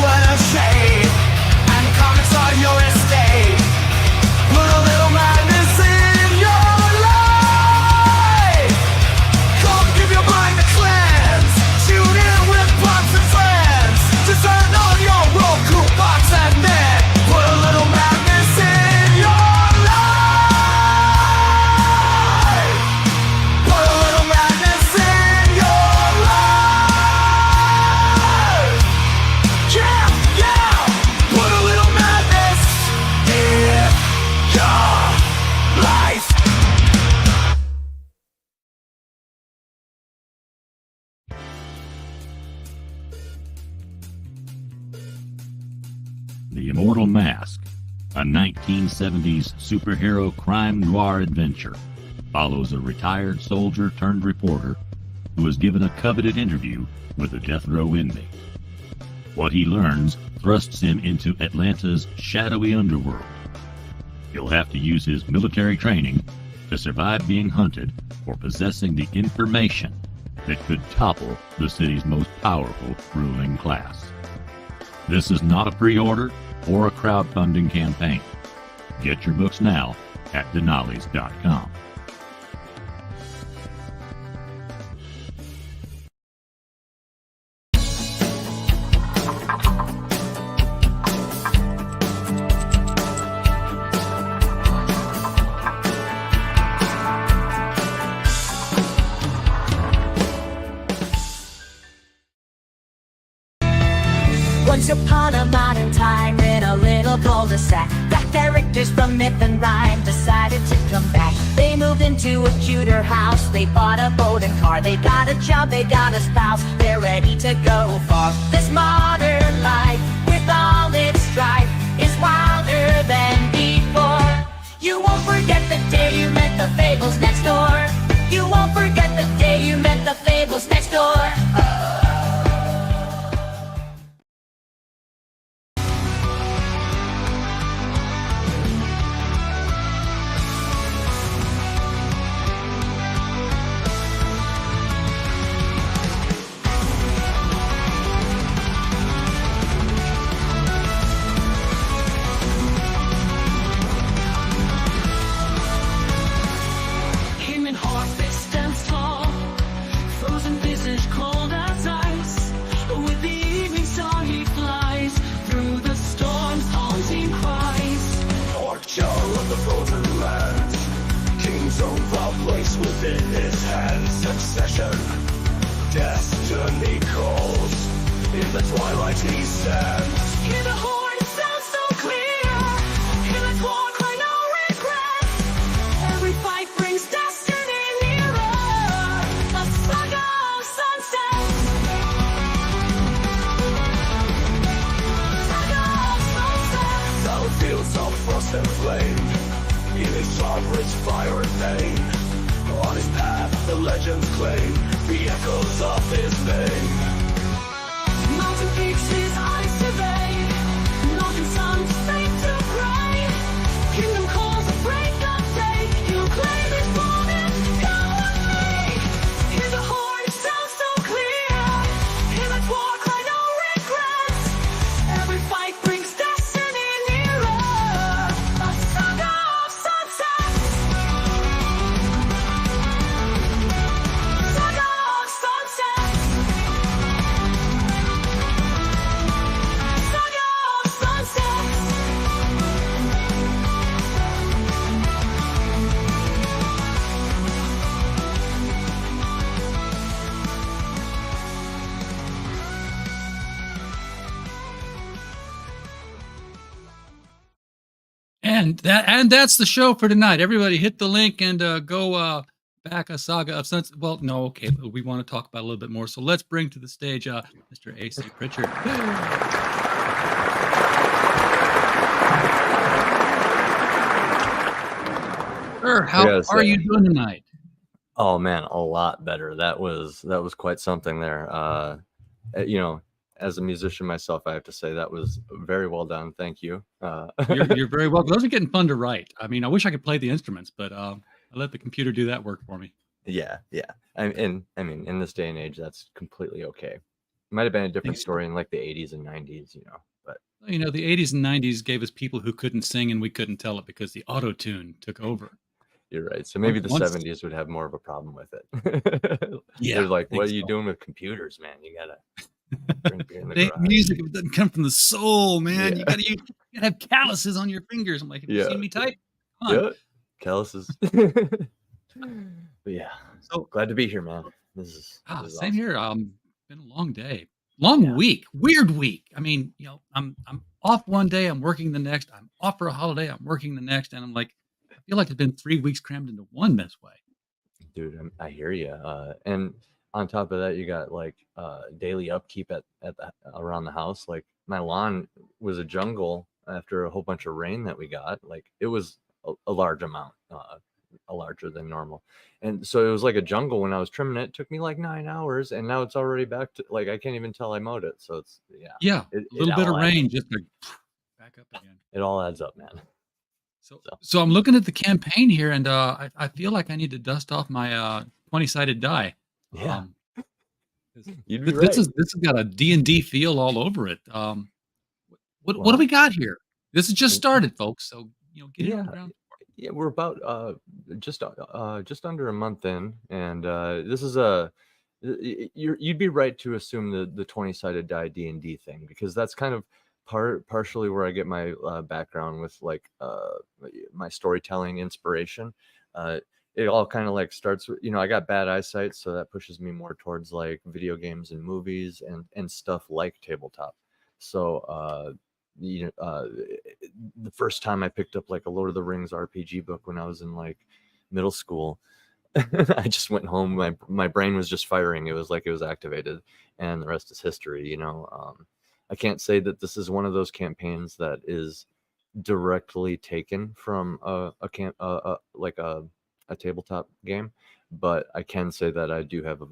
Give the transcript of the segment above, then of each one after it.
and a shade, and comics are your estate. Put a little madness in your life. Come give your mind a cleanse. Tune in with pops and friends. Just turn on your Roku box and then put a little madness in your life. Put a little madness in your life. Yeah, yeah. Put a little madness in your life. The Immortal Mask, a 1970s superhero crime noir adventure, follows a retired soldier turned reporter who is given a coveted interview with a death row inmate. What he learns thrusts him into Atlanta's shadowy underworld. He'll have to use his military training to survive being hunted for possessing the information that could topple the city's most powerful ruling class. This is not a pre-order or a crowdfunding campaign. Get your books now at denali's.com. Once upon a modern time in a little cul-de-sac, black characters from myth and rhyme decided to come back. They moved into a cuter house, they bought a boat and car, they got a job, they got a spouse, they're ready to go far. This modern life, with all its strife, is wilder than before. You won't forget the day you met the fables next door. You won't forget the day you met the fables next door. Human heart that stands tall, frozen visage cold as ice. With the evening star he flies through the storm's haunting cries. Archer of the frozen lands, king's own proud place within his hands. Succession, destiny calls. In the twilight he stands. Hear the horn sound so clear. Hear the war cry, no regrets. Every fight brings destiny nearer. A saga of sunsets. Saga of sunsets. Battlefields of frost and flame, in his sovereign's fire and pain. On his path the legends claim the echoes of his name. Mountain peaks his eyes survey, northern sun safe to pray. Kingdom calls a break of day, he'll claim his moment, go away. Hear the horn sound so clear, hear that war cry, no regrets. Every fight brings destiny nearer, a saga of sunsets. Saga of sunsets. Saga of sunsets. And that's the show for tonight. Everybody hit the link and go back a Saga of Suns. Well, no, okay, but we want to talk about it a little bit more. So let's bring to the stage Mr. A.C. Pritchard. Sir, how are you doing tonight? Oh man, a lot better. That was quite something there. You know, as a musician myself, I have to say that was very well done. Thank you. You're very welcome. Those are getting fun to write. I mean, I wish I could play the instruments, but I let the computer do that work for me. Yeah. I mean, in this day and age, that's completely okay. Might have been a I think different so. story in like the 80s and 90s, you know. But You know, the 80s and 90s gave us people who couldn't sing, and we couldn't tell it because the auto tune took over. you're right. So Once, maybe the once, 70s would have more of a problem with it. yeah, They're I like, think "What are you so. doing with computers, man? You gotta drink beer in the It ain't garage." music if it doesn't come from the soul, man. Yeah, You gotta have calluses on your fingers. I'm like, have you yeah, seen me type? Come on. yeah. Calluses. But yeah, So glad to be here, man. This is same awesome. here. Been a long day, long Yeah, week, weird week. I mean, I'm off one day, I'm working the next. I'm off for a holiday, I'm working the next, and I'm like, I feel like it's been 3 weeks crammed into one this way. dude, I hear you. And on top of that, you got like daily upkeep at around the house. Like my lawn was a jungle after a whole bunch of rain that we got. Like it was a large amount, a larger than normal, and so it was like a jungle when I was trimming it. It took me like 9 hours, and now it's already back to like I can't even tell I mowed it. So it's yeah, Yeah, it a it little bit of all adds rain just to back up again. it all adds up, man. So, So so I'm looking at the campaign here, and I feel like I need to dust off my 20-sided die. yeah, Um, 'cause you'd be this right. is this has got a D&D feel all over it. What do we Well, got here? This has just started, folks. So get in on the yeah, ground. yeah, we're about just under a month in, and this is a you'd be right to assume the 20-sided die D&D thing because that's kind of partially where I get my background with like my storytelling inspiration. Uh, it all kind of like starts with, I got bad eyesight, so that pushes me more towards like video games and movies and stuff like tabletop. So the first time I picked up like a Lord of the Rings RPG book when I was in like middle school, I just went home. My brain was just firing. It was like it was activated, and the rest is history. I can't say that this is one of those campaigns that is directly taken from a camp like a tabletop game, but I can say that I do have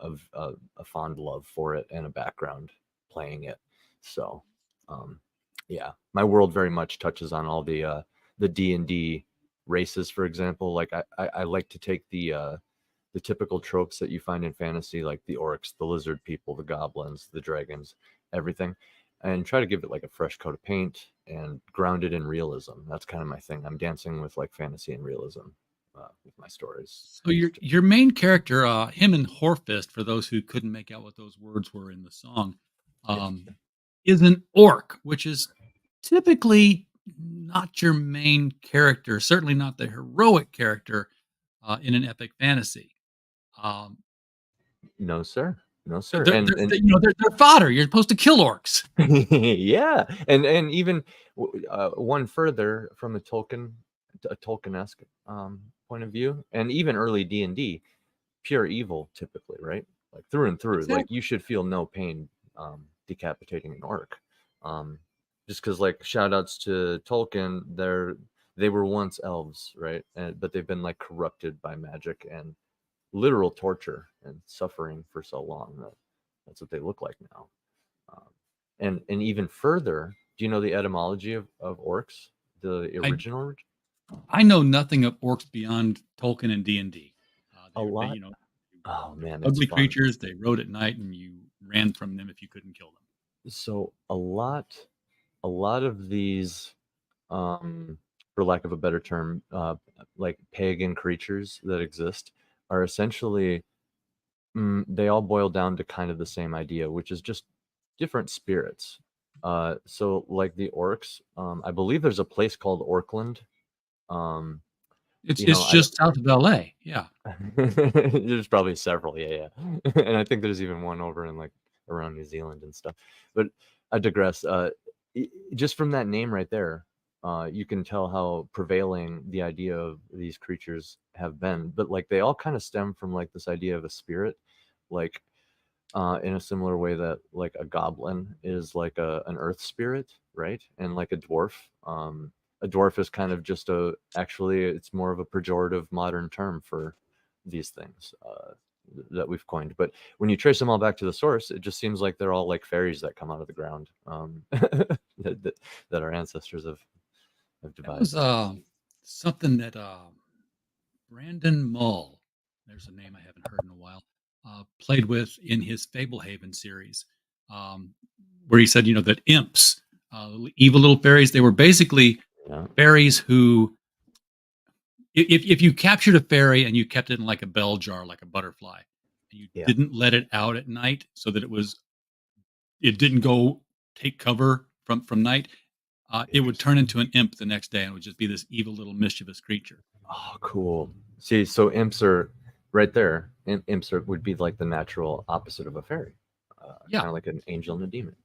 a fond love for it and a background playing it. So, um, yeah, my world very much touches on all the D&D races, for example. Like I like to take the typical tropes that you find in fantasy, like the orcs, the lizard people, the goblins, the dragons, everything, and try to give it like a fresh coat of paint and ground it in realism. That's kind of my thing. I'm dancing with like fantasy and realism with my stories. So your main character, him and Horfist, for those who couldn't make out what those words were in the song, Yeah. is an orc, which is typically not your main character, certainly not the heroic character in an epic fantasy. Um, No, sir. No, sir. they're, And they're fodder. You're supposed to kill orcs. yeah, and even one further from a Tolkien-esque point of view, and even early D&D, pure evil typically, right? Like through and through. Like Exactly. you should feel no pain decapitating an orc. Um, just because like shout outs to Tolkien, they were once elves, right? But they've been like corrupted by magic and literal torture and suffering for so long that that's what they look like now. Um, and even further, do you know the etymology of orcs? The I original, I know nothing of orcs beyond Tolkien and D&D. a They lot. Oh they're man, it's ugly fun. creatures. They rode at night, and you ran from them if you couldn't kill them. So a lot of these, um, for lack of a better term, like pagan creatures that exist are essentially they all boil down to kind of the same idea, which is just different spirits. So like the orcs, I believe there's a place called Orkland. Um, It's I just south of LA. Yeah. there's probably several, yeah, yeah. And I think there's even one over in like around New Zealand and stuff. But I digress. Just from that name right there, you can tell how prevailing the idea of these creatures have been. But like they all kind of stem from like this idea of a spirit, like in a similar way that like a goblin is like an earth spirit, right? And like a dwarf is kind of just actually it's more of a pejorative modern term for these things that we've coined. But when you trace them all back to the source, it just seems like they're all like fairies that come out of the ground, that our ancestors have That was devised. something that Brandon Mull, there's a name I haven't heard in a while. played with in his Fablehaven series, um, where he said, that imps, evil little fairies, they were basically Yeah. fairies who, if you captured a fairy and you kept it in like a bell jar, like a butterfly, and you Yeah. didn't let it out at night so that it didn't go take cover from night, it would turn into an imp the next day and would just be this evil little mischievous creature. Oh, cool. See, so imps are right there. Imps would be like the natural opposite of a fairy, Yeah. kind of like an angel and a demon.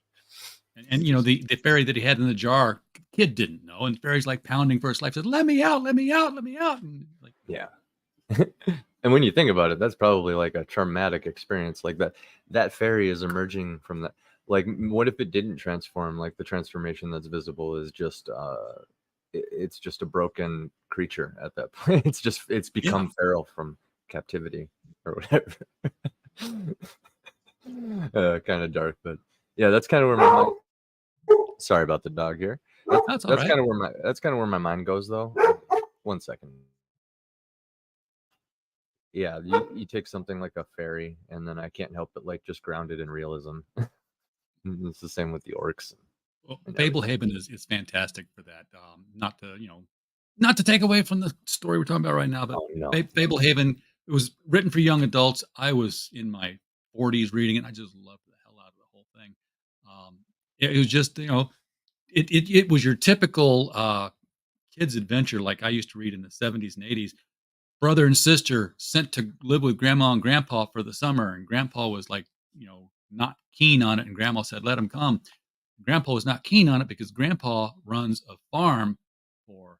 And the fairy that he had in the jar, kid didn't know, and the fairy's like pounding for his life, said, "Let me out, let me out, let me out!" And like, Yeah. And when you think about it, that's probably like a traumatic experience. Like that fairy is emerging from that. Like, what if it didn't transform? Like the transformation that's visible is just it's just a broken creature at that point. It's become feral from captivity or whatever. Kind of dark, but yeah, that's kind of where my mind, sorry about the dog here. that's all That's right. kind of where my mind goes though. 1 second. Yeah, you take something like a fairy, and then I can't help but like just ground it in realism. It's the same with the orcs. Well, And everything. Fablehaven is fantastic for that. Not to take away from the story we're talking about right now, but Oh no. Fablehaven, it was written for young adults. I was in my 40s reading it. I just loved the hell out of the whole thing. It was just, it was your typical kids adventure like I used to read in the 70s and 80s. Brother and sister sent to live with grandma and grandpa for the summer, and grandpa was like, not keen on it, and grandma said, "Let him come." Grandpa was not keen on it because grandpa runs a farm for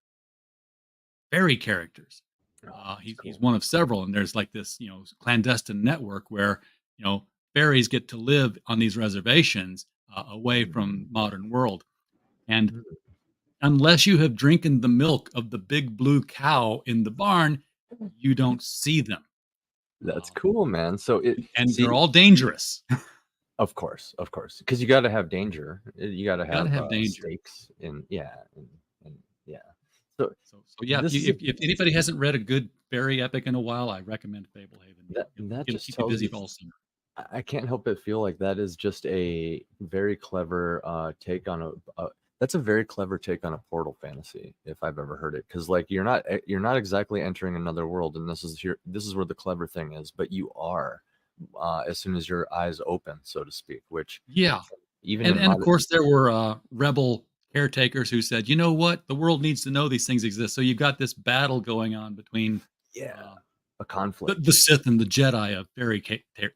fairy characters. He's cool. one of several, and there's like this, clandestine network where, fairies get to live on these reservations away from modern world. And Mhm. unless you have drinking the milk of the big blue cow in the barn, you don't see them. That's Um, cool, man. So and see, they're all dangerous. of course, because you got to have danger. You got to You gotta have have danger. stakes, and yeah, and yeah. So So yeah, this is if anybody hasn't read a good fairy epic in a while, I recommend Fablehaven. that It'll just keep you tells busy me. all summer. I can't help but feel like that is just a very clever take on that's a very clever take on a portal fantasy if I've ever heard it, because like you're not exactly entering another world, and this is where the clever thing is, but you are as soon as your eyes open, so to speak, which Yeah, even and in and of modern. course there were rebel caretakers who said, you know what, the world needs to know these things exist. So you've got this battle going on between Yeah, uh, a the conflict, Sith and the Jedi of fairy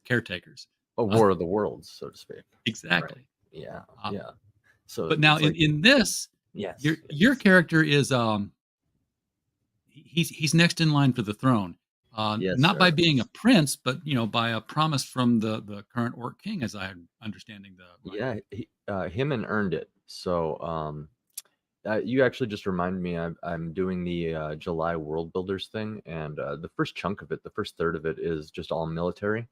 caretakers. a Uh, war of the worlds, so to speak. Right. exactly. Yeah, Uh, yeah. So but now it's in like, in this, yes, your character is he's next in line for the throne. yes, Not by sir. being a prince, but by a promise from the current Orc King, as I'm understanding the writing. Yeah, him and earned it. So you actually just reminded me. I'm doing the July World Builders thing, and the first chunk of it, the first third of it, is just all military.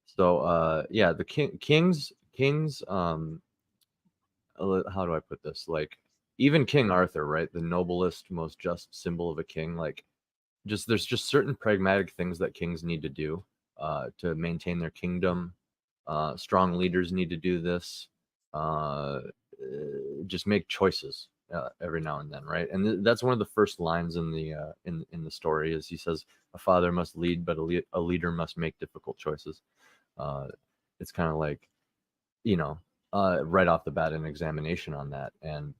So yeah, the kings. How do I put this? Like, even King Arthur, right? The noblest, most just symbol of a king. Like, there's just certain pragmatic things that kings need to do to maintain their kingdom. Strong leaders need to do this. Uh, just make choices every now and then, right? And that's one of the first lines in the in the story is he says, "A father must lead, but a leader must make difficult choices." Uh, it's kind of like, you know, right off the bat, an examination on that, and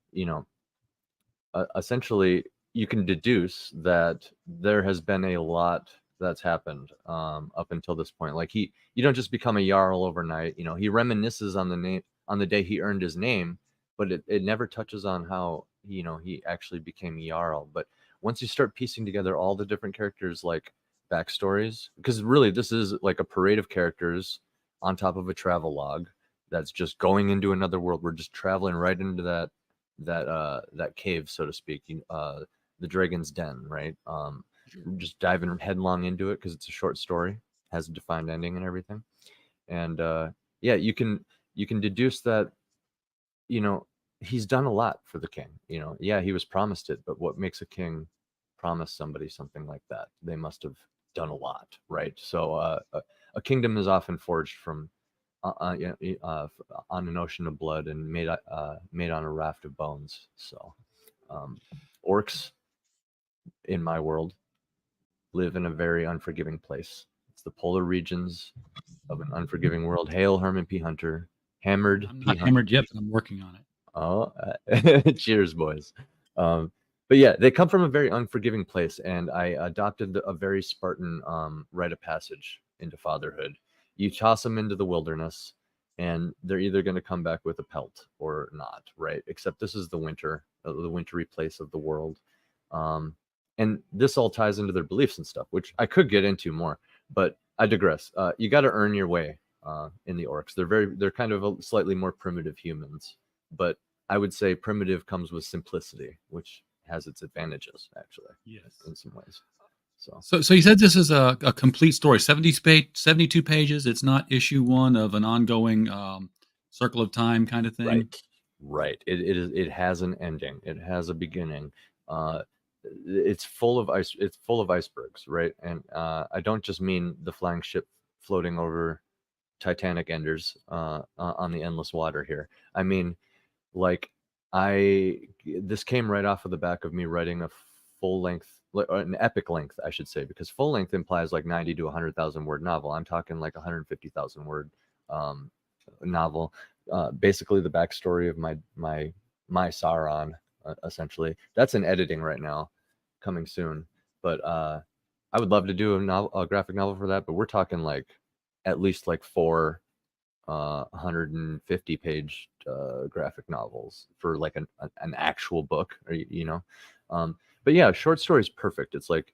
essentially you can deduce that there has been a lot that's happened up until this point. Like, you don't just become a jarl overnight. He reminisces on the name, on the day he earned his name, but it never touches on how he actually became a jarl. But once you start piecing together all the different characters, like backstories, because really this is like a parade of characters on top of a travel log that's just going into another world. We're just traveling right into that cave, so to speak, the dragon's den, right? Just diving headlong into it because it's a short story, has a defined ending and everything. And yeah, you can deduce that you know he's done a lot for the king. Yeah, he was promised it, but what makes a king promise somebody something like that? They must have done a lot, right? So a kingdom is often forged from on an ocean of blood and made on a raft of bones. So orcs in my world live in a very unforgiving place. It's the polar regions of an unforgiving world. Hail, Herman P. Hunter. Hammered I'm P. not Hunter. hammered yet, but I'm working on it. Oh, cheers, boys. But yeah, they come from a very unforgiving place, and I adopted a very Spartan rite of passage into fatherhood. You toss them into the wilderness, and they're either going to come back with a pelt or not, right? Except this is the winter, the wintry place of the world. And this all ties into their beliefs and stuff, which I could get into more, but I digress. You got to earn your way in the orcs. They're kind of a slightly more primitive humans, but I would say primitive comes with simplicity, which has its advantages, actually, Yes. in some ways. So you said this is a complete story, 72 pages. It's not issue one of an ongoing circle of time kind of thing. Right. It has an ending. It has a beginning. It's full of ice. It's full of icebergs, right? And I don't just mean the flying ship floating over Titanic enders on the endless water here. I mean, like this came right off of the back of me writing a full length, an epic length, I should say, because full length implies like 90 to 100,000 word novel. I'm talking like 150,000 word novel. Basically the backstory of my Sauron, essentially. That's in editing right now, coming soon. But I would love to do a graphic novel for that, but we're talking like at least like 4 150 page graphic novels for like an actual book, or but yeah, short story is perfect. It's like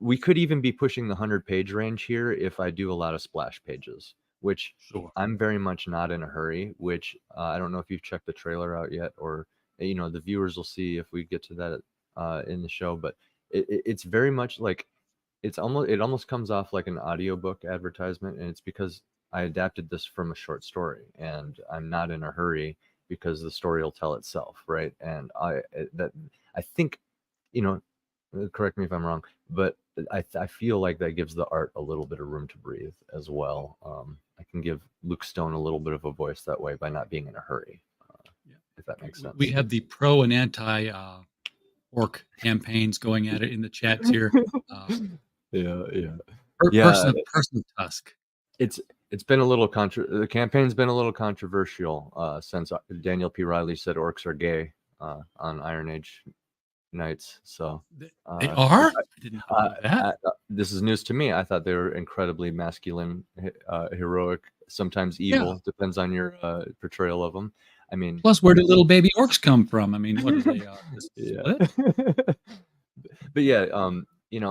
we could even be pushing the 100-page range here if I do a lot of splash pages, which Sure. I'm very much not in a hurry, which I don't know if you've checked the trailer out yet, or the viewers will see if we get to that in the show, but it's very much like it almost comes off like an audiobook advertisement, and it's because I adapted this from a short story, and I'm not in a hurry because the story will tell itself, right? And I think, correct me if I'm wrong, but I feel like that gives the art a little bit of room to breathe as well. I can give Luke Stone a little bit of a voice that way by not being in a hurry, if that makes sense. We have the pro and anti orc campaigns going at it in the chats here. Yeah. Person of Tusk. It's been a little the campaign's been a little controversial since Daniel P. Riley said orcs are gay on Iron Age Nights. So They are? I didn't know that. this is news to me. I thought they were incredibly masculine, heroic, sometimes evil. Depends on your portrayal of them. I mean, Plus, where do little baby orcs come from? I mean, what are they? Split? But yeah,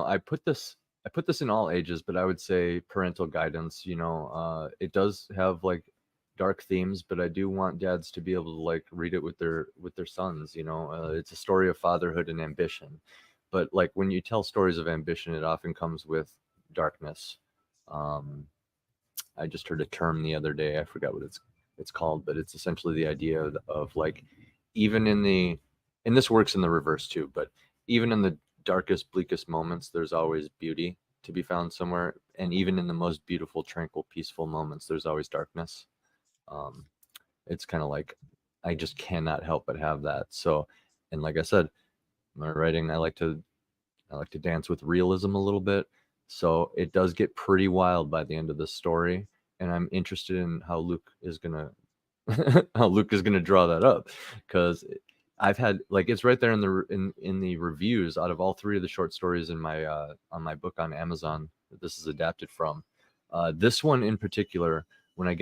I put this in all ages, but I would say parental guidance. It does have like dark themes, but I do want dads to be able to like read it with their sons. It's a story of fatherhood and ambition, but like when you tell stories of ambition, it often comes with darkness. I just heard a term the other day. I forgot what it's called, but it's essentially the idea of like, even and this works in the reverse too, but even in the darkest, bleakest moments, there's always beauty to be found somewhere. And even in the most beautiful, tranquil, peaceful moments, there's always darkness. It's kind of like, I just cannot help but have that. So, and like I said, my writing, I like to dance with realism a little bit. So it does get pretty wild by the end of the story. And I'm interested in how Luke is gonna draw that up, because I've had like, it's right there in the reviews. Out of all 3 of the short stories in my on my book on Amazon that this is adapted from, this one in particular, when I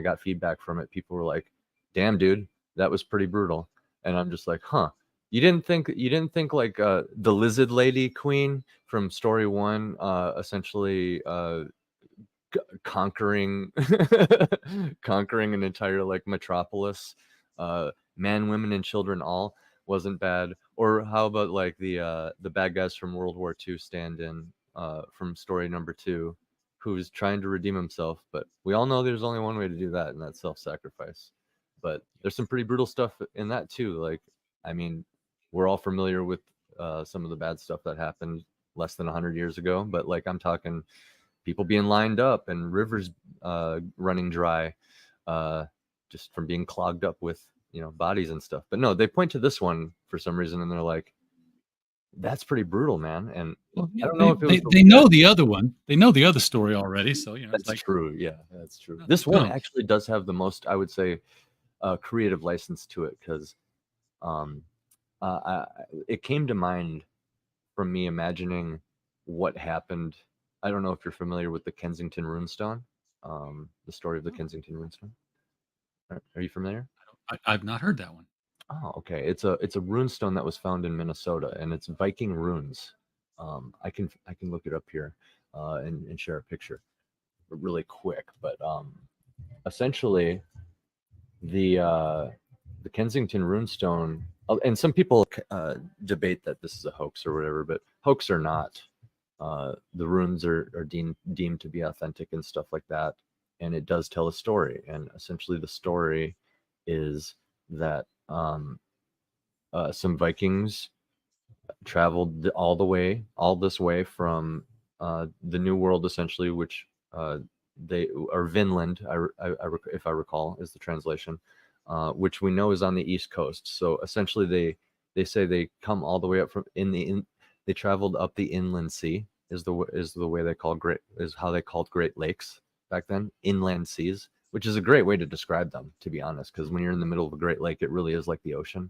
got feedback from it, people were like, "Damn, dude, that was pretty brutal." And I'm just like, "Huh? You didn't think like the lizard lady queen from story 1, essentially conquering an entire like metropolis, men, women, and children all, wasn't bad? Or how about like the bad guys from World War II stand-in from story number 2, who's trying to redeem himself, but we all know there's only one way to do that, and that's self-sacrifice. But there's some pretty brutal stuff in that too. Like, I mean, we're all familiar with some of the bad stuff that happened less than 100 years ago, but like, I'm talking people being lined up and rivers running dry, just from being clogged up with bodies and stuff. But no, they point to this one for some reason, and they're like, "That's pretty brutal, man." And Well, I don't know if it was they know the other one. They know the other story already. So it's that's like, true. Yeah, that's true. nothing This one comes. actually does have the most, I would say, creative license to it, because it came to mind from me imagining what happened. I don't know if you're familiar with the Kensington Runestone, the story of the Kensington Runestone. Are you familiar? I've not heard that one. Oh, okay. It's a runestone that was found in Minnesota, and it's Viking runes. I can look it up here, and share a picture really quick. But essentially, the Kensington runestone, and some people debate that this is a hoax or whatever, but hoax or not, the runes are deemed to be authentic and stuff like that, and it does tell a story. And essentially, the story is that some Vikings traveled all this way from the New World, essentially, which or Vinland, if I recall, is the translation, which we know is on the East Coast. So essentially, they say they come all the way up from they traveled up the inland sea, is the way they call how they called Great Lakes back then, inland seas, which is a great way to describe them, to be honest, because when you're in the middle of a Great Lake, it really is like the ocean.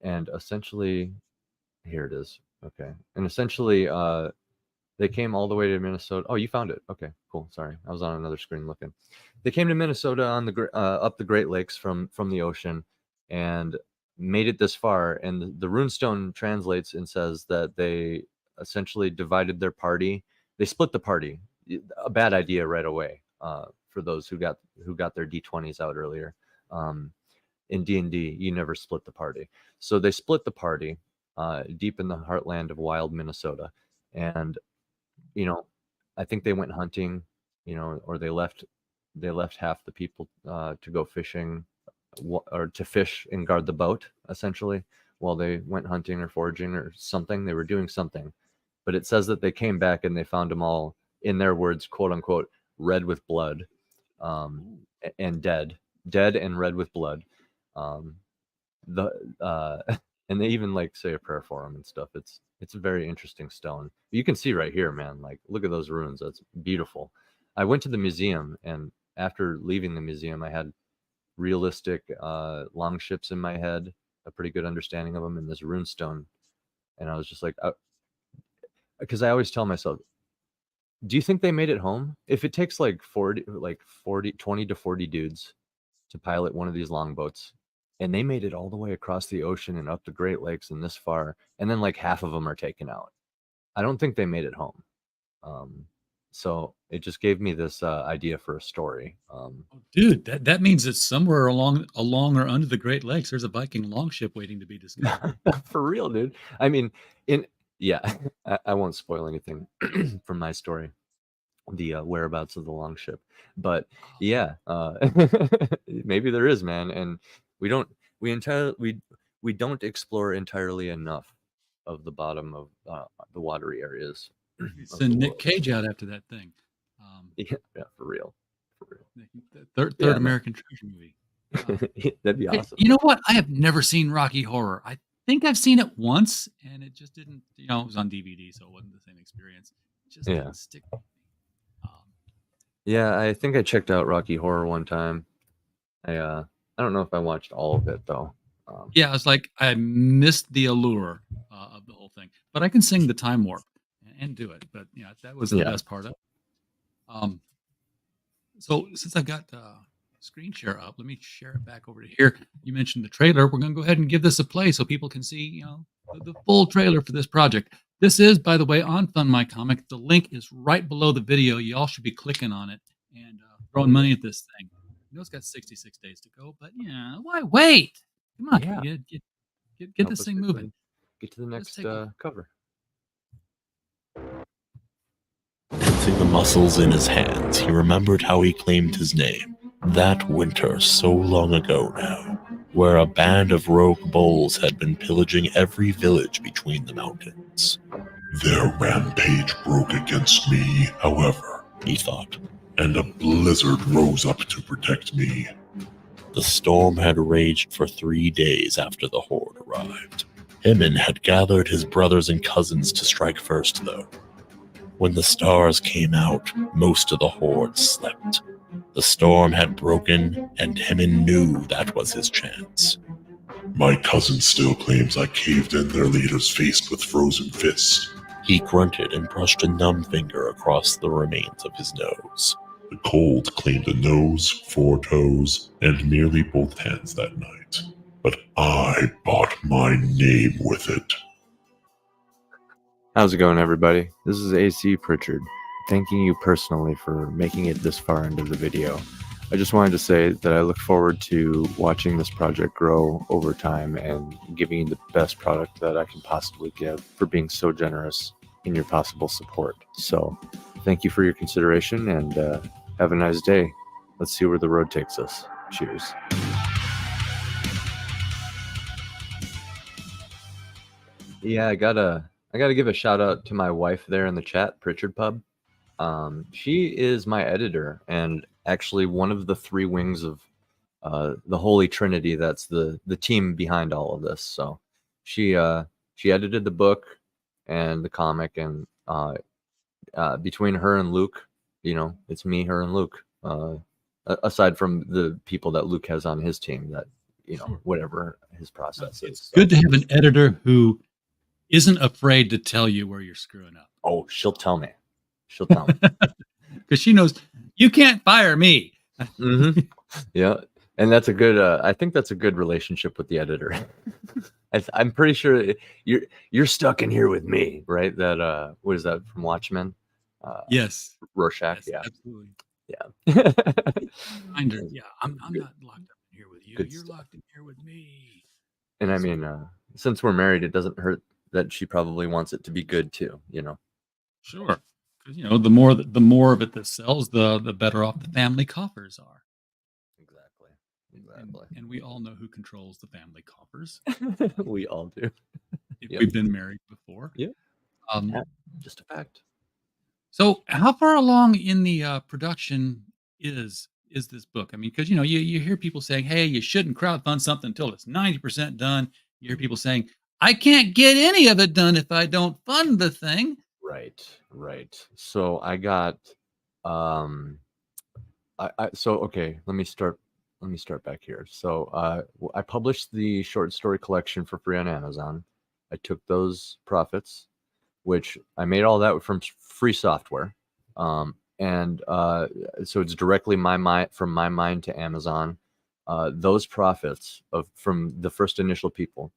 And essentially, here it is. Okay. And essentially, they came all the way to Minnesota. Oh, you found it. Okay, cool. Sorry, I was on another screen looking. They came to Minnesota on up the Great Lakes from the ocean, and made it this far. And the runestone translates and says that they essentially divided their party. They split the party. A bad idea right away, for those who got their D20s out earlier. In D&D, you never split the party. So they split the party deep in the heartland of wild Minnesota. And, I think they went hunting, or they left half the people to go fishing, or to fish and guard the boat, essentially, while they went hunting or foraging or something. They were doing something. But it says that they came back and they found them all, in their words, quote unquote, red with blood, and dead and red with blood. And they even say a prayer for him and stuff. It's a very interesting stone. You can see right here, man, look at those runes. That's beautiful. I went to the museum, and after leaving the museum, I had realistic long ships in my head, a pretty good understanding of them, in this rune stone. And I was just like, because I always tell myself, do you think they made it home? If it takes 20 to 40 dudes to pilot one of these longboats, and they made it all the way across the ocean and up the Great Lakes and this far, and then half of them are taken out, I don't think they made it home. So it just gave me this idea for a story. Dude, that means that somewhere along or under the Great Lakes, there's a Viking longship waiting to be discovered. For real, dude. I mean, I won't spoil anything from my story, the whereabouts of the longship, but yeah, maybe there is, man. And we don't explore entirely enough of the bottom of the watery areas. Send Nick Cage out after that thing. Yeah, for real. The third Yeah, man. American treasure movie. That'd be Hey, awesome. you know what? I have never seen Rocky Horror. I think I've seen it once, and it just didn't. It was on DVD, so it wasn't the same experience. It just Yeah. didn't stick with me. Yeah, I think I checked out Rocky Horror one time. I don't know if I watched all of it though. Yeah, I was like, I missed the allure of the whole thing, but I can sing the time warp and do it. But that was the Yeah. best part of it. So since I've got screen share up, let me share it back over to here. You mentioned the trailer. We're going to go ahead and give this a play so people can see, the full trailer for this project. This is, by the way, on Fund My Comic. The link is right below the video. Y'all should be clicking on it and throwing money at this thing. It's got 66 days to go, but why wait? Come on, Yeah. get Help this us thing get moving. Get to the Let's next take a- cover. Tensing the muscles in his hands, he remembered how he claimed his name. That winter so long ago now, where a band of rogue bulls had been pillaging every village between the mountains. Their rampage broke against me, however, he thought, and a blizzard rose up to protect me. The storm had raged for 3 days after the horde arrived. Hyman had gathered his brothers and cousins to strike first, though. When the stars came out, most of the horde slept. The storm had broken, and Hyman knew that was his chance. My cousin still claims I caved in their leader's face with frozen fist. He grunted and brushed a numb finger across the remains of his nose. The cold claimed a nose, 4 toes, and nearly both hands that night. But I bought my name with it. How's it going, everybody? This is AC Pritchard, thanking you personally for making it this far into the video. I just wanted to say that I look forward to watching this project grow over time and giving you the best product that I can possibly give, for being so generous in your possible support. So thank you for your consideration, and have a nice day. Let's see where the road takes us. Cheers. Yeah, I gotta give a shout out to my wife there in the chat, Pritchard Pub. She is my editor, and actually one of the 3 wings of the Holy Trinity. That's the team behind all of this. So she edited the book and the comic, and between her and Luke, it's me, her, and Luke. Aside from the people that Luke has on his team, that whatever his process is. It's good to have an editor who isn't afraid to tell you where you're screwing up. Oh, she'll tell me. Because she knows you can't fire me. Mm-hmm. Yeah, and that's a good. I think that's a good relationship with the editor. I'm pretty sure you're stuck in here with me, right? That what is that from Watchmen? Yes, Rorschach. yes, Yeah, absolutely. yeah. Reminder, yeah, I'm not locked up in here with you. Good You're stuff. locked in here with me. And I mean, since we're married, it doesn't hurt that she probably wants it to be good too. Sure, because the more of it that sells, the better off the family coffers are. Exactly. And we all know who controls the family coffers. We all do. If Yep. we've been married before. Yeah. Um, Yeah, just a fact. So, how far along in the production is this book? I mean, because you hear people saying, "Hey, you shouldn't crowdfund something until it's 90% done." You hear people saying, "I can't get any of it done if I don't fund the thing." Right. So I got okay, let me start back here. So I published the short story collection for free on Amazon. I took those profits, which I made all that from free software. And so it's directly from my mind to Amazon. Those profits from the first initial people,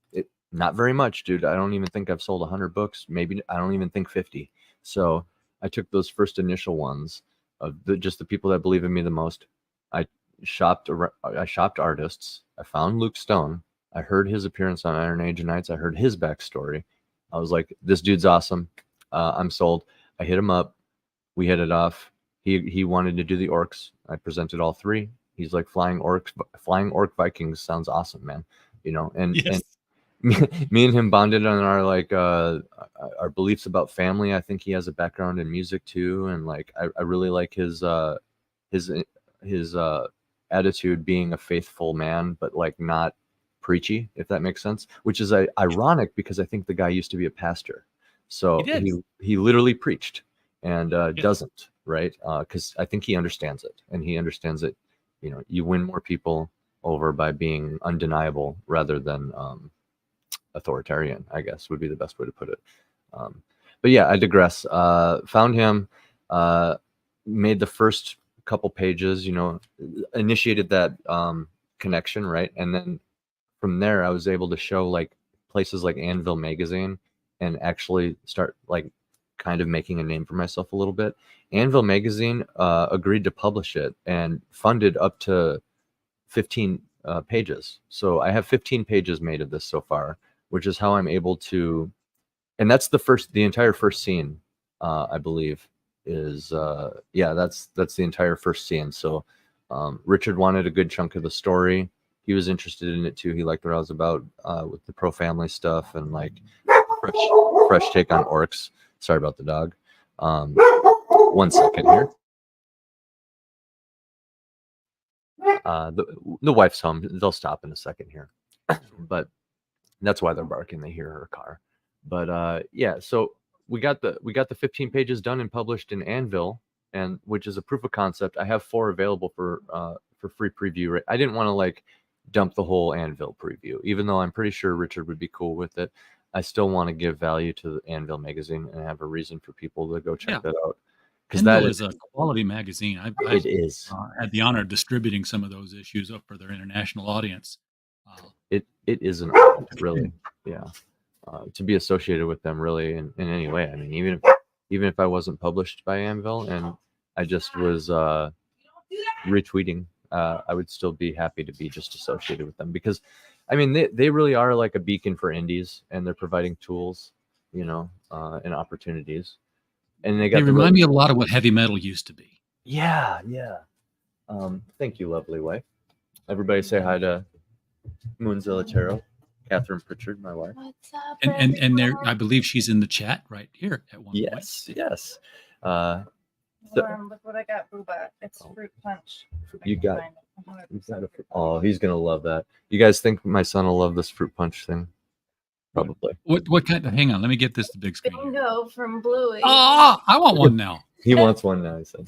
not very much, dude. I don't even think I've sold 100 books. Maybe I don't even think 50. So I took those first initial ones of just the people that believe in me the most. I shopped artists. I found Luke Stone. I heard his appearance on Iron Age Nights. I heard his backstory. I was like, this dude's awesome. I'm sold. I hit him up. We hit it off. He wanted to do the orcs. I presented all 3. He's like, flying orc Vikings sounds awesome, man. And Yes. me and him bonded on our beliefs about family. I think he has a background in music too, and like I really like his attitude, being a faithful man, but like not preachy, if that makes sense. Which is ironic, because I think the guy used to be a pastor, so He did. he literally preached and Yes. doesn't, right? Because I think he understands it, and he understands that you win more people over by being undeniable rather than authoritarian, I guess would be the best way to put it. But yeah, I digress. Found him, made the first couple pages, initiated that connection, right? And then from there, I was able to show like places like Anvil Magazine and actually start like kind of making a name for myself a little bit. Anvil Magazine agreed to publish it and funded up to 15 pages. So I have 15 pages made of this so far, which is how I'm able to, and that's the entire first scene, I believe is, that's the entire first scene. So Richard wanted a good chunk of the story. He was interested in it too. He liked what I was about with the pro family stuff, and like fresh take on orcs. Sorry about the dog. 1 second here. The wife's home. They'll stop in a second here, but that's why they're barking. They hear her car. But yeah, so we got the 15 pages done and published in Anvil, and which is a proof of concept. I have 4 available for free preview. I didn't want to like dump the whole Anvil preview, even though I'm pretty sure Richard would be cool with it. I still want to give value to the Anvil magazine and have a reason for people to go check that out. Because that is a quality magazine. I've it is. Had the honor of distributing some of those issues up for their international audience. It is an honor, really. Yeah. To be associated with them really in any way. I mean, even if I wasn't published by Anvil and I just was retweeting, I would still be happy to be just associated with them, because I mean they really are like a beacon for indies, and they're providing tools, you know, and opportunities. And they remind me a lot of what heavy metal used to be. Yeah. Thank you, lovely wife. Everybody say hi to Moonzilla Tarot. Catherine Pritchard, my wife. What's up, And there, I believe she's in the chat right here at one point. Yes. Look what I got, Booba. It's fruit punch. You got oh, he's gonna love that. You guys think my son will love this fruit punch thing? Probably. What kind of? Hang on, let me get this to big screen. Here. Bingo from Bluey. Oh, I want one now. He wants one now, he said.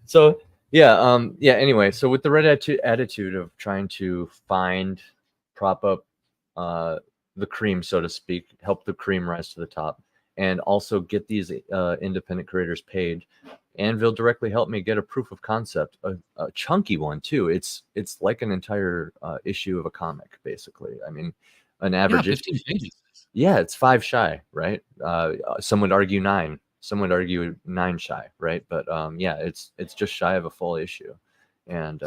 So yeah, anyway, so with the right attitude of trying to prop up the cream, so to speak, help the cream rise to the top, and also get these independent creators paid, Anvil directly helped me get a proof of concept, a chunky one too. It's like an entire issue of a comic, basically. I mean, an average 15 pages. Yeah, it's 5 shy, right? Some would argue 9. Some would argue 9 shy, right? But yeah, it's just shy of a full issue. And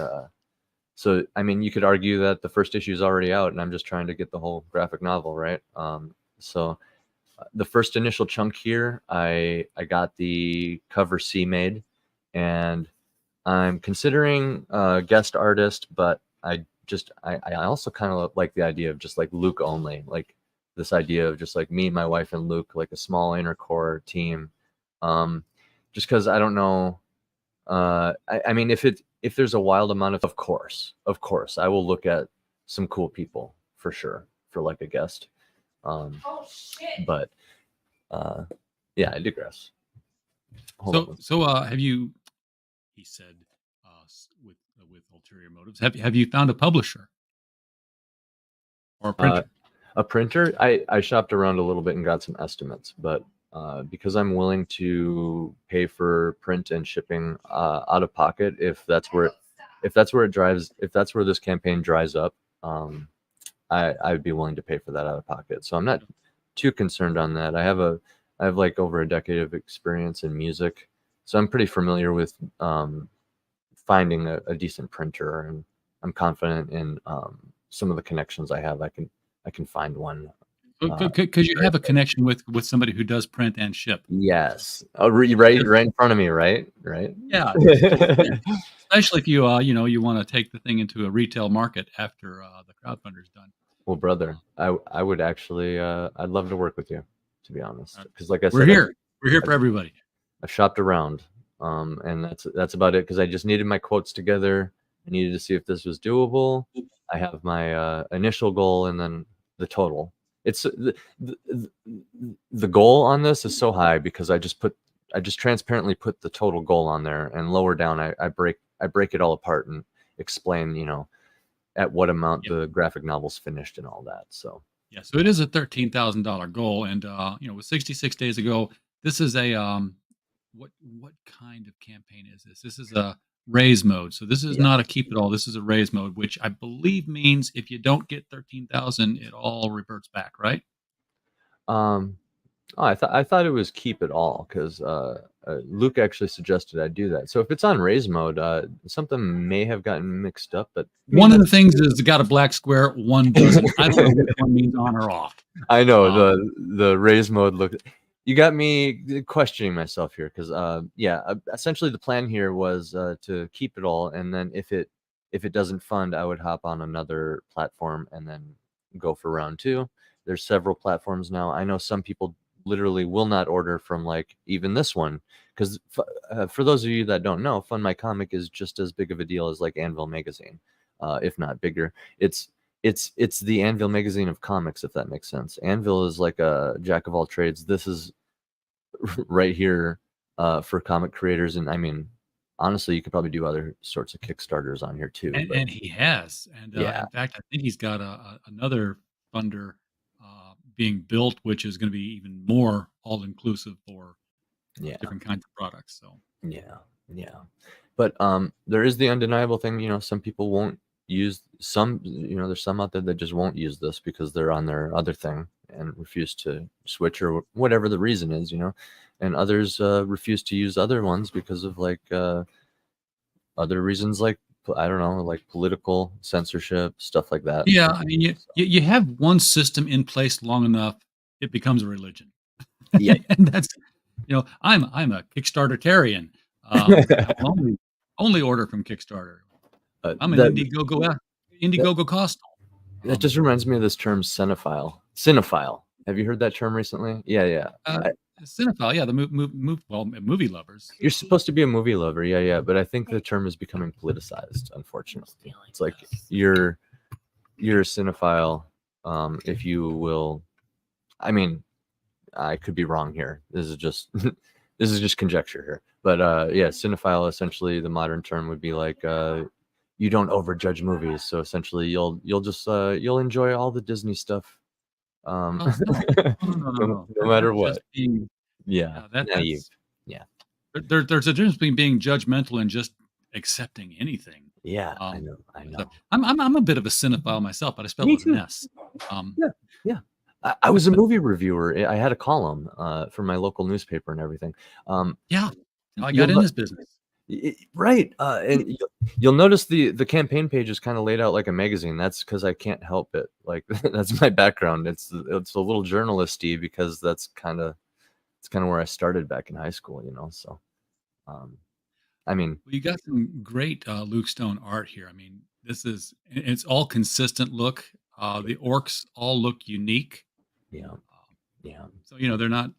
so, I mean, you could argue that the first issue is already out and I'm just trying to get the whole graphic novel, right? So the first initial chunk here, I got the cover C made, and I'm considering a guest artist, but I also kind of like the idea of just like Luke only, like this idea of just like me, my wife, and Luke, like a small inner core team. Just because I don't know. I mean, if there's a wild amount of course, I will look at some cool people for sure for like a guest. But yeah, I digress. So have you? He said, with ulterior motives. Have you found a publisher or a printer? A printer. I shopped around a little bit and got some estimates, but because I'm willing to pay for print and shipping out of pocket, if that's where this campaign dries up, I'd be willing to pay for that out of pocket. So I'm not too concerned on that. I have like over a decade of experience in music, so I'm pretty familiar with finding a decent printer, and I'm confident in some of the connections I have. I can find one. Because you have a connection with somebody who does print and ship. Yes. Oh, right in front of me, right? Yeah. Especially if you you want to take the thing into a retail market after the crowdfunder's done. Well, brother, I would actually I'd love to work with you, to be honest, because like I said, we're here for everybody. I've shopped around, and that's about it, because I just needed my quotes together. I needed to see if this was doable. I have my initial goal and then the total. It's the goal on this is so high because I just transparently put the total goal on there, and lower down I break it all apart and explain, at what amount the graphic novel's finished and all that. So yeah, so it is a $13,000 goal, and with 66 days ago, this is a what kind of campaign is this? This is a raise mode. So this is not a keep it all. This is a raise mode, which I believe means if you don't get 13,000, it all reverts back, right? I thought it was keep it all, because Luke actually suggested I do that. So if it's on raise mode, something may have gotten mixed up. But one of the things is it got a black square, one doesn't. I don't know which one means on or off. I know the raise mode look. You got me questioning myself here, because essentially the plan here was to keep it all, and then if it doesn't fund, I would hop on another platform and then go for round 2. There's several platforms now. I know some people literally will not order from like even this one, because for those of you that don't know, Fund My Comic is just as big of a deal as like Anvil Magazine, if not bigger. It's the Anvil Magazine of comics, if that makes sense. Anvil is like a jack of all trades. This is right here for comic creators, and I mean, honestly, you could probably do other sorts of Kickstarters on here too. But And he has, and yeah, in fact, I think he's got another funder being built, which is going to be even more all inclusive for yeah, different kinds of products. So yeah. But there is the undeniable thing, you know, some people won't use some, you know, there's some out there that just won't use this because they're on their other thing and refuse to switch or whatever the reason is, you know, and others refuse to use other ones because of like other reasons, like I don't know, like political censorship, stuff like that. yeah, I mean, you have one system in place long enough, it becomes a religion. Yeah. And that's, you know, I'm a Kickstarter-tarian. I will only order from Kickstarter. I'm an that, Indiegogo cost. that just reminds me of this term cinephile. Cinephile. Have you heard that term recently? Yeah. Cinephile, yeah, the movie lovers. You're supposed to be a movie lover, yeah. But I think the term is becoming politicized, unfortunately. It's like you're a cinephile, if you will. I mean, I could be wrong here. This is just this is just conjecture here. But yeah, cinephile, essentially the modern term would be like you don't overjudge movies. So essentially you'll just you'll enjoy all the Disney stuff. No. No matter That's what. just being, Yeah. that's Naive. Yeah. there's a difference between being judgmental and just accepting anything. Yeah, I Um, know. So I'm a bit of a cinephile myself, but I spell Me it with an too. S. Yeah. I was a movie reviewer. I had a column for my local newspaper and everything. Yeah, I You'll got in no- this business. Right. And you'll notice the campaign page is kind of laid out like a magazine. That's because I can't help it. Like that's my background. It's a little journalisty because it's kind of where I started back in high school, you know. So I mean, Well, you got some great Luke Stone art here. I mean, it's all consistent look. The orcs all look unique. yeah. Yeah. So, you know, they're not,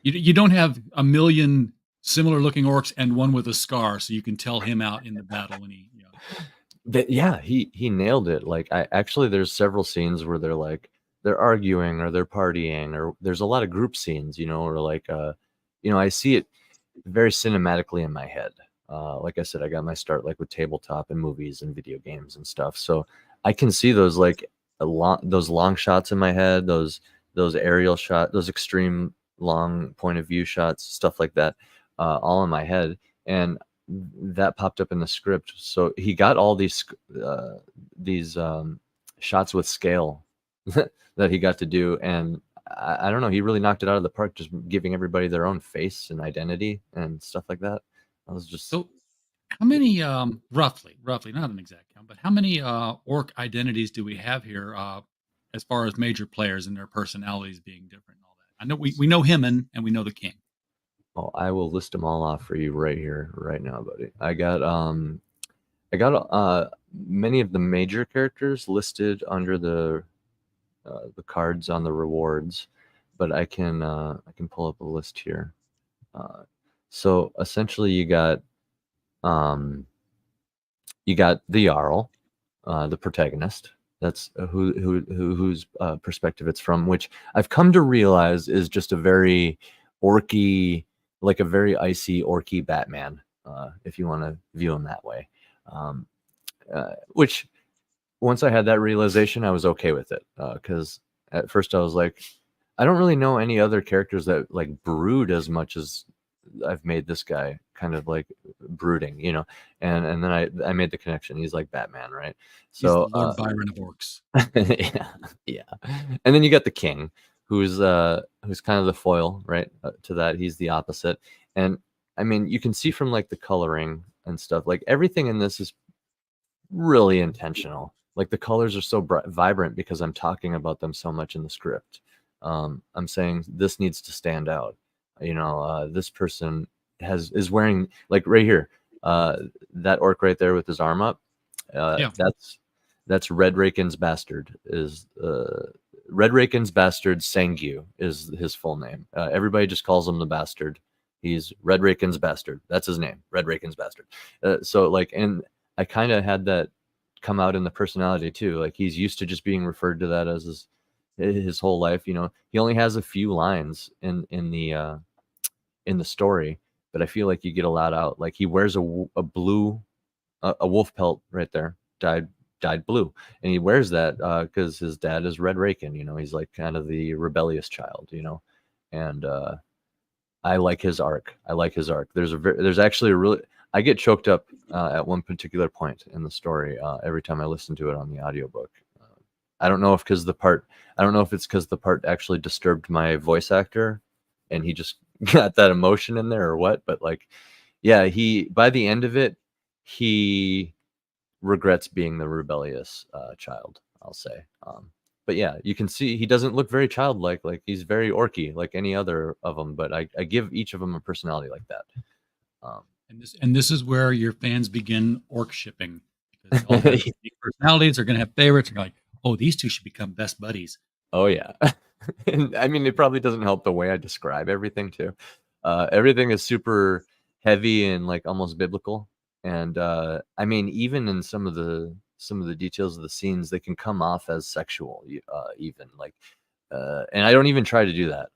you don't have a million similar looking orcs and one with a scar, so you can tell him out in the battle when he, you know. Yeah, he nailed it. Like there's several scenes where they're arguing or they're partying, or there's a lot of group scenes, you know, or like you know, I see it very cinematically in my head. Like I said, I got my start like with tabletop and movies and video games and stuff. So I can see those like those long shots in my head, those aerial shots, those extreme long point of view shots, stuff like that, all in my head. And that popped up in the script. So he got all these shots with scale that he got to do, and I don't know, he really knocked it out of the park, just giving everybody their own face and identity and stuff like that. I was just So how many, roughly, not an exact count, but how many orc identities do we have here as far as major players and their personalities being different and all that? I know we know him and we know the king. oh, I will list them all off for you right here, right now, buddy. I got many of the major characters listed under the cards on the rewards, but I can pull up a list here. So essentially, you got the Jarl, the protagonist. That's whose perspective it's from, which I've come to realize is just a very orky, like a very icy orky Batman, if you want to view him that way. Which once I had that realization, I was okay with it, because at first I was like, I don't really know any other characters that like brood as much as I've made this guy kind of like brooding, you know. And then I made the connection. He's like Batman, right? So He's the Lord Byron of orcs. yeah. And then you got the king, who's kind of the foil, right, to that. He's the opposite. And I mean, you can see from like the coloring and stuff, like everything in this is really intentional. Like the colors are so vibrant because I'm talking about them so much in the script. I'm saying this needs to stand out. You know, this person is wearing, like right here, that orc right there with his arm up. Yeah. That's Red Raken's bastard. Is Red Raken's bastard Sangyu is his full name. Everybody just calls him the bastard. He's Red Raken's bastard. That's his name, Red Raken's bastard. So like, and I kind of had that come out in the personality too. Like he's used to just being referred to that as his whole life. You know, he only has a few lines in the story, but I feel like you get a lot out. Like he wears a blue, a wolf pelt right there, dyed blue, and he wears that because his dad is Red Raken. You know, he's like kind of the rebellious child. You know, and I like his arc. There's actually a really, I get choked up at one particular point in the story every time I listen to it on the audiobook. I don't know if it's because the part actually disturbed my voice actor and he just got that emotion in there or what, but like, yeah, by the end of it, he regrets being the rebellious child, I'll say. But yeah, you can see he doesn't look very childlike. Like he's very orky, like any other of them. But I give each of them a personality like that. And this is where your fans begin orc shipping, because all the unique personalities are going to have favorites. And you're like, oh, these two should become best buddies. Oh yeah, and I mean it probably doesn't help the way I describe everything too. Everything is super heavy and like almost biblical. And I mean, even in some of the details of the scenes, they can come off as sexual, even like, and I don't even try to do that.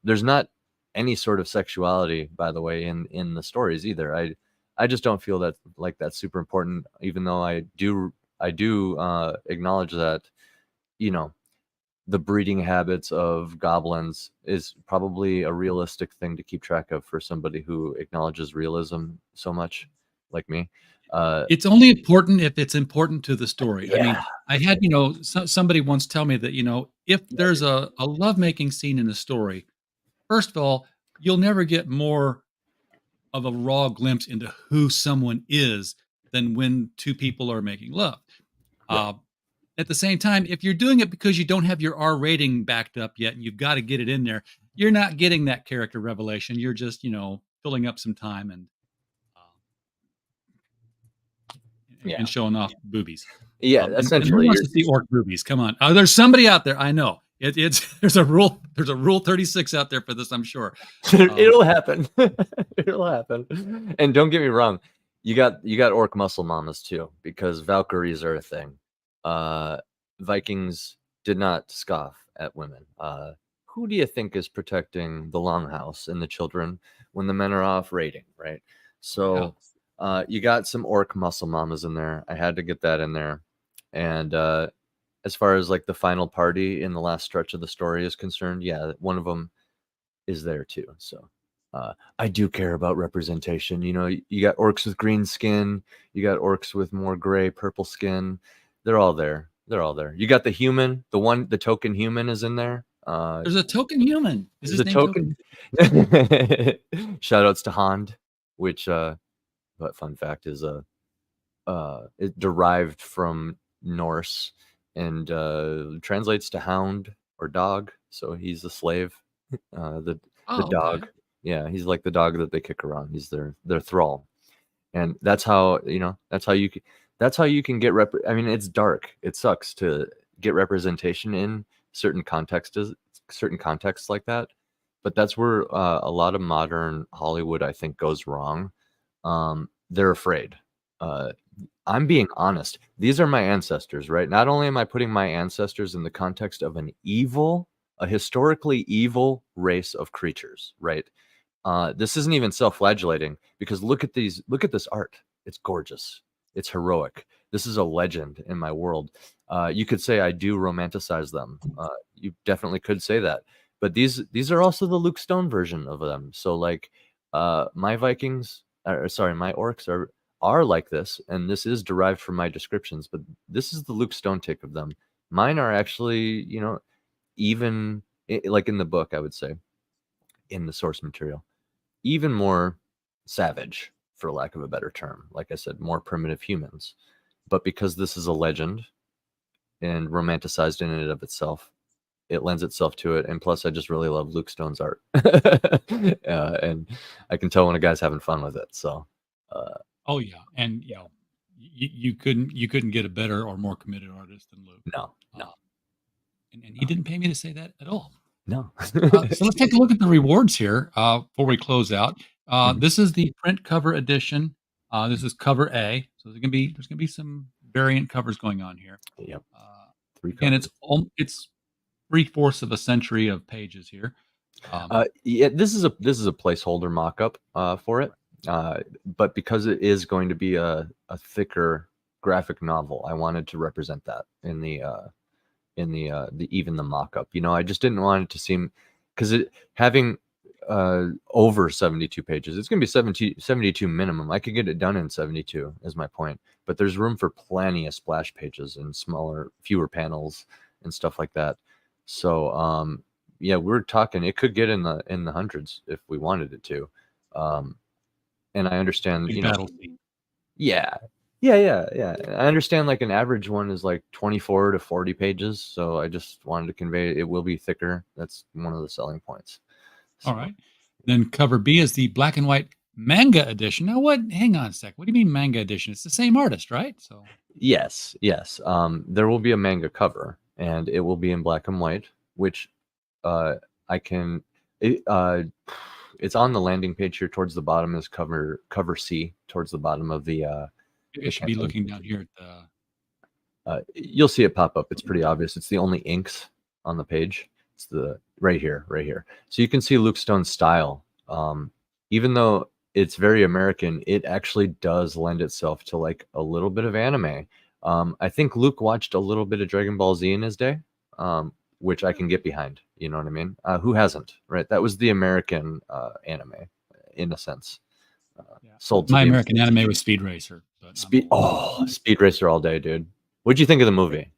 There's not any sort of sexuality, by the way, in the stories either. I just don't feel that like that's super important, even though I do acknowledge that, you know, the breeding habits of goblins is probably a realistic thing to keep track of for somebody who acknowledges realism so much, like me. It's only important if it's important to the story. Yeah. I mean, I had, somebody once tell me that, if there's a lovemaking scene in a story, first of all, you'll never get more of a raw glimpse into who someone is than when two people are making love. Right. At the same time, if you're doing it because you don't have your R rating backed up yet and you've got to get it in there, you're not getting that character revelation. You're just, filling up some time and showing off boobies. Yeah, essentially. Who wants to see orc boobies? Come on. There's somebody out there. I know. There's a rule 36 out there for this, I'm sure. It'll happen. It'll happen. And don't get me wrong, you got orc muscle mamas too, because Valkyries are a thing. Vikings did not scoff at women. Who do you think is protecting the longhouse and the children when the men are off raiding, right? So you got some orc muscle mamas in there. I had to get that in there. And as far as like the final party in the last stretch of the story is concerned, yeah, one of them is there too. So I do care about representation. You know, you got orcs with green skin, you got orcs with more gray, purple skin. They're all there. You got the human, the token human is in there. There's a token human. Is his name token? Shout outs to Hond, which but fun fact is it derived from Norse and translates to hound or dog. So he's a slave. The dog. Okay. Yeah, he's like the dog that they kick around. He's their thrall. And that's how you can get I mean, it's dark. It sucks to get representation in certain contexts like that. But that's where a lot of modern Hollywood, I think, goes wrong. They're afraid. I'm being honest. These are my ancestors, right? Not only am I putting my ancestors in the context of a historically evil race of creatures, right? This isn't even self-flagellating, because look at this art. It's gorgeous. It's heroic. This is a legend in my world. You could say I do romanticize them. You definitely could say that. But these are also the Luke Stone version of them. So like my orcs are like this, and this is derived from my descriptions, but this is the Luke Stone take of them. Mine are actually, even like in the book, I would say, in the source material, even more savage, for lack of a better term. Like I said, more primitive humans. But because this is a legend and romanticized in and of itself, it lends itself to it. And plus, I just really love Luke Stone's art. And I can tell when a guy's having fun with it. So, oh yeah. And you couldn't get a better or more committed artist than Luke. no. And he didn't pay me to say that at all. No. So let's take a look at the rewards here before we close out. Mhm. This is the print cover edition. This is cover A. So there's gonna be some variant covers going on here. Yep. Uh, 3 Again, covers. it's 3/4 of a century of pages here. Yeah, this is a placeholder mock-up for it, but because it is going to be a thicker graphic novel, I wanted to represent that in the even the mock-up. You know, I just didn't want it to seem, because it having over 72 pages, it's going to be 72 minimum. I could get it done in 72 is my point, but there's room for plenty of splash pages and fewer panels and stuff like that. So yeah, we're talking it could get in the hundreds if we wanted it to. And I understand, Big you know, battle scene. yeah. I understand like an average one is like 24 to 40 pages. So I just wanted to convey it will be thicker. That's one of the selling points. All So, right. Then cover B is the black and white manga edition. Now, hang on a sec. What do you mean manga edition? It's the same artist, right? So yes. There will be a manga cover and it will be in black and white, which I can. It's on the landing page here towards the bottom is cover C towards the bottom of the. it should be campaign. looking down here at the. You'll see it pop up. It's pretty obvious. It's the only inks on the page. It's the right here. So you can see Luke Stone's style. Even though it's very American, it actually does lend itself to like a little bit of anime. I think Luke watched a little bit of Dragon Ball Z in his day, which I can get behind. You know what I mean? Who hasn't, right? That was the American anime in a sense. Sold to My the American anime was Speed Racer. But Speed Racer all day, dude. What'd you think of the movie?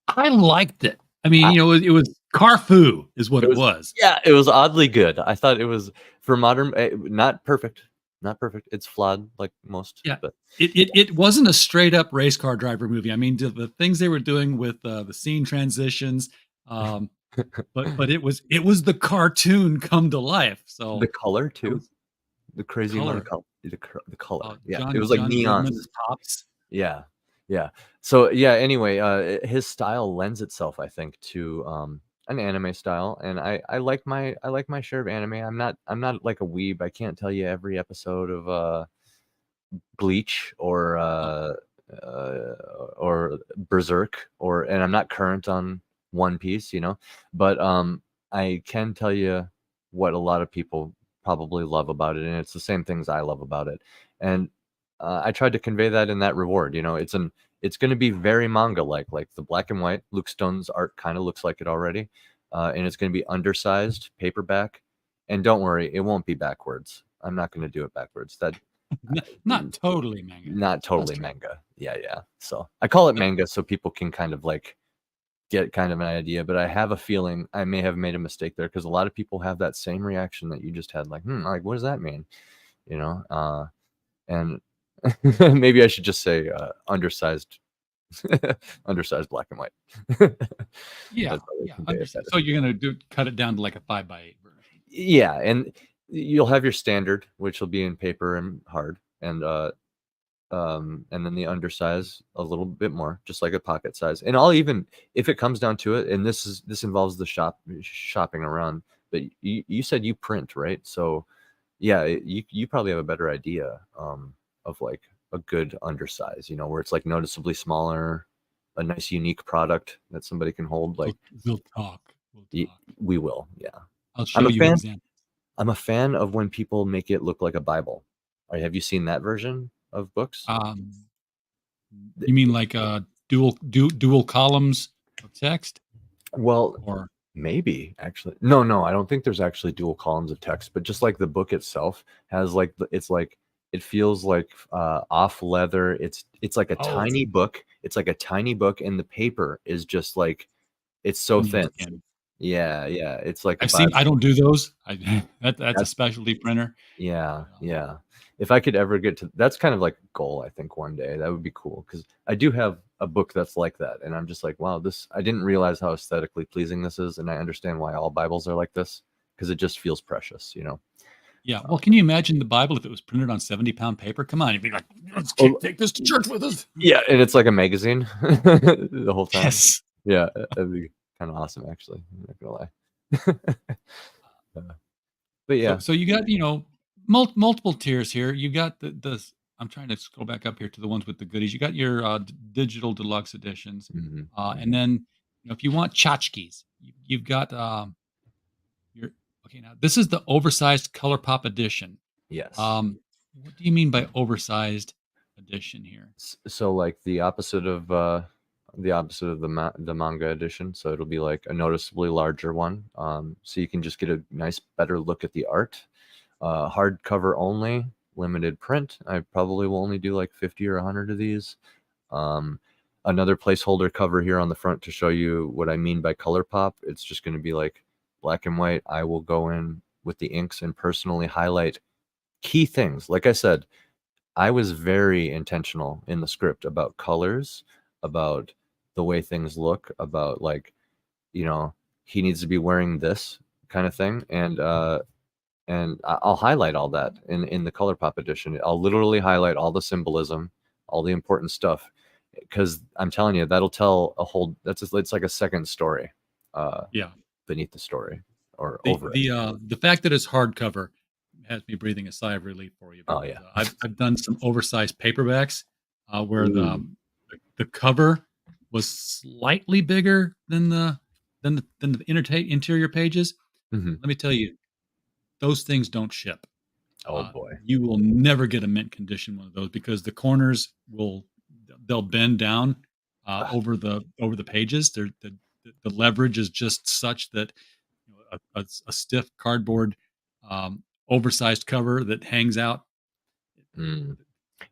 I liked it. I mean, you know, it was Carfu is what it was. Yeah, it was oddly good. I thought it was for modern, not perfect. It's flawed like most. Yeah. But It wasn't a straight up race car driver movie. I mean, the things they were doing with the scene transitions, but it was the cartoon come to life. So the color too, was- the crazy amount of color. color, the color. Yeah, John- it was like John neons. Goodman's Pops. Yeah. So yeah. Anyway, his style lends itself, I think, to an anime style, and I like my share of anime. I'm not like a weeb. I can't tell you every episode of Bleach or Berserk, and I'm not current on One Piece, you know, but I can tell you what a lot of people probably love about it, and it's the same things I love about it. And I tried to convey that in that reward. You know, it's going to be very manga like the black and white. Luke Stone's art kind of looks like it already, and it's going to be undersized paperback. And don't worry, it won't be backwards. I'm not going to do it backwards. That Not totally manga. not totally That's manga. Yeah. So I call it manga so people can kind of like get kind of an idea, but I have a feeling I may have made a mistake there because a lot of people have that same reaction that you just had, like, like, what does that mean? You know, and maybe I should just say undersized black and white. Yeah. That's probably convey it better. So you're gonna cut it down to like a 5x8 version. Yeah, and you'll have your standard, which will be in paper and hard, and then the undersize a little bit more, just like a pocket size. And I'll even, if it comes down to it, and this involves the shopping around. But you said you print, right? So yeah, you probably have a better idea of like a good undersize, you know, where it's like noticeably smaller, a nice unique product that somebody can hold. Like We'll talk. we will, yeah. I'll show you fan. examples. I'm a fan of when people make it look like a Bible. Have you seen that version of books? You mean like dual columns of text? Well, Or maybe actually. No, I don't think there's actually dual columns of text, but just like the book itself has like it's like it feels like off leather. It's like a tiny book. It's like a tiny book, and the paper is just like it's so thin. Yeah. It's like I've seen. I don't do those. That's a specialty printer. Yeah. If I could ever get to, that's kind of like a goal. I think one day that would be cool because I do have a book that's like that, and I'm just like, wow, I didn't realize how aesthetically pleasing this is, and I understand why all Bibles are like this because it just feels precious, you know. Yeah. Well, can you imagine the Bible if it was printed on 70-pound paper? Come on, you'd be like, let's take this to church with us. Yeah, and it's like a magazine the whole time. Yes. Yeah, that'd be kind of awesome, actually. I'm not gonna lie. Uh, but yeah, So you got multiple tiers here. You got the I'm trying to scroll back up here to the ones with the goodies. You got your digital deluxe editions, hmm and then if you want tchotchkes, you've got your okay. Now this is the oversized Color Pop edition. yes. What do you mean by oversized edition here? So like the opposite of the manga edition. So it'll be like a noticeably larger one. So you can just get a nice, better look at the art. Hardcover only, limited print. I probably will only do like 50 or 100 of these. Another placeholder cover here on the front to show you what I mean by color pop. It's just going to be like black and white. I will go in with the inks and personally highlight key things. Like I said, I was very intentional in the script about colors, about the way things look, about like, he needs to be wearing this kind of thing. And I'll highlight all that in the Color Pop edition. I'll literally highlight all the symbolism, all the important stuff, because I'm telling you, that'll tell a whole. It's like a second story, Yeah. beneath the story or The over it. the fact that it's hardcover has me breathing a sigh of relief for you. Oh, Because, yeah. I've done some oversized paperbacks where Ooh. the cover was slightly bigger than the interior pages. Mhm. Let me tell you, those things don't ship. Oh boy. You will never get a mint condition one of those because the corners they'll bend down over the pages. The leverage is just such that a stiff cardboard oversized cover that hangs out. Mm.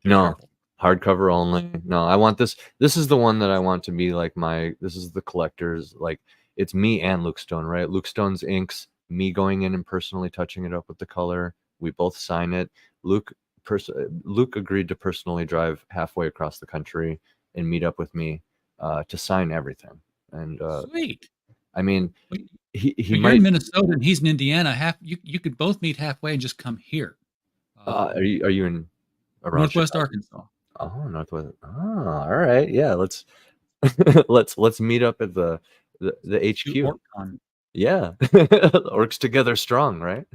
They're No, terrible. hardcover only. No, I want this. This is the one that I want to be like this is the collector's, like, it's me and Luke Stone, right? Luke Stone's inks, me going in and personally touching it up with the color. We both sign it. Luke agreed to personally drive halfway across the country and meet up with me to sign everything. And Sweet. I mean, But he you're might. in Minnesota and he's in Indiana. You could both meet halfway and just come here. Are you in around Northwest Chicago? Arkansas. Oh, Northwest. Oh, all right. Yeah, let's let's meet up at the Shoot, HQ. OrcCon. Yeah, works together strong, right?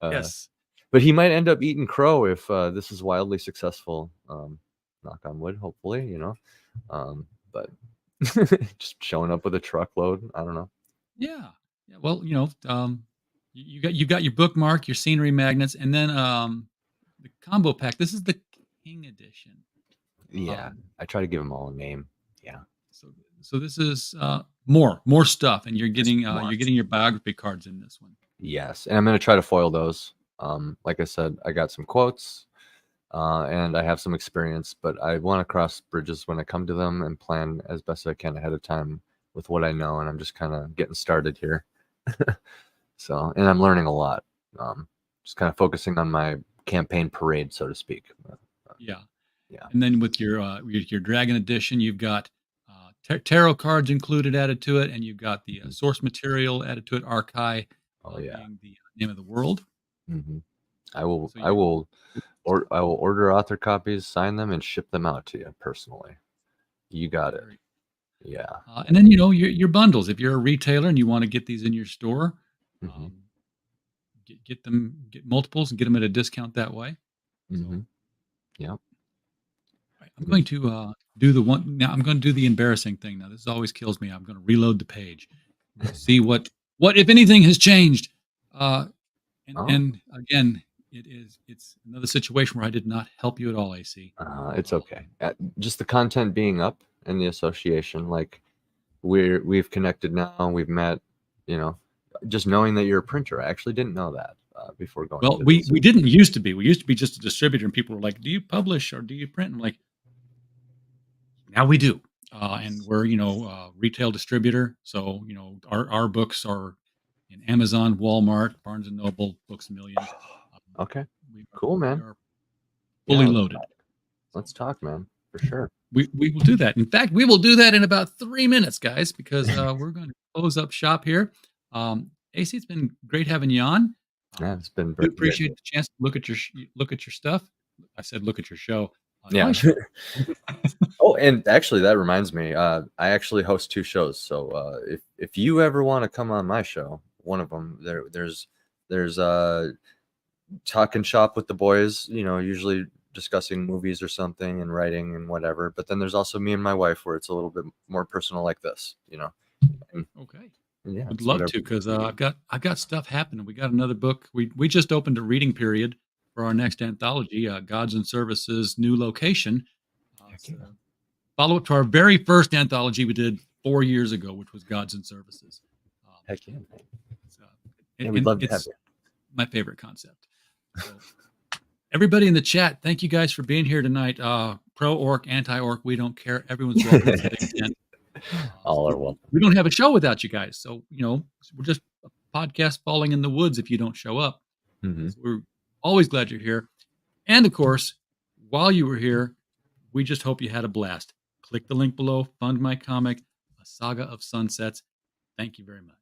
Yes. But he might end up eating crow if this is wildly successful. Knock on wood, hopefully, But just showing up with a truckload, I don't know. Yeah. Yeah. Well, you got your bookmark, your scenery magnets, and then the combo pack. This is the King edition. Yeah, I try to give them all a name. Yeah. So this is more stuff, and you're getting more. your biography cards in this one. Yes, and I'm going to try to foil those. Like I said, I got some quotes, and I have some experience, but I want to cross bridges when I come to them and plan as best I can ahead of time with what I know, and I'm just kind of getting started here. So, and I'm learning a lot. Just kind of focusing on my campaign parade, so to speak. Yeah. Yeah. And then with your Dragon edition, you've got tarot cards added to it, and you've got the source material added to it, Archai, Oh yeah. being the name of the world. hmm I will. So I will order author copies, sign them, and ship them out to you personally. You got it. Yeah. And then your bundles. If you're a retailer and you want to get these in your store, Mhm. get multiples and get them at a discount that way. hmm Yep. Right, I'm going to do the one now. I'm going to do the embarrassing thing now. This always kills me. I'm going to reload the page, see what if anything has changed. And again, it's another situation where I did not help you at all, AC. It's okay. Just the content being up and the association, like we've connected now. We've met. Just knowing that you're a printer, I actually didn't know that before going. Well, into we this. didn't used to be. We used to be just a distributor, and people were like, "Do you publish or do you print?" I'm like, "Now we do." And we're retail distributor, so our books are in Amazon, Walmart, Barnes and Noble, Books a Million. Okay. We Cool, man. are fully Yeah, loaded. Let's talk, man, for sure. We will do that. In fact, we will do that in about 3 minutes, guys, because we're going to close up shop here. AC, it's been great having you on. Yeah, it's been We appreciate the chance to look at your stuff. I said look at your show. Yeah. my show. Oh, and actually, that reminds me. I actually host 2 shows. So if you ever want to come on my show, one of them there's talking shop with the boys. You know, usually discussing movies or something and writing and whatever. But then there's also me and my wife, where it's a little bit more personal, like this. You know. And, Okay. yeah, Would it's love whatever. to, because I've got stuff happening. We got another book. We just opened a reading period for our next anthology, Gods and Services, new location. It's a follow up to our very first anthology we did 4 years ago, which was Gods and Services. Heck yeah. It's, Yeah, we'd love to have it's you. my favorite concept. So, everybody in the chat, thank you guys for being here tonight. Pro orc, anti orc, we don't care. Everyone's welcome to the tent. All are welcome. We don't have a show without you guys. So, we're just a podcast falling in the woods if you don't show up. Mhm. So we're always glad you're here. And of course, while you were here, we just hope you had a blast. Click the link below, fund my comic, A Saga of Sunsets. Thank you very much.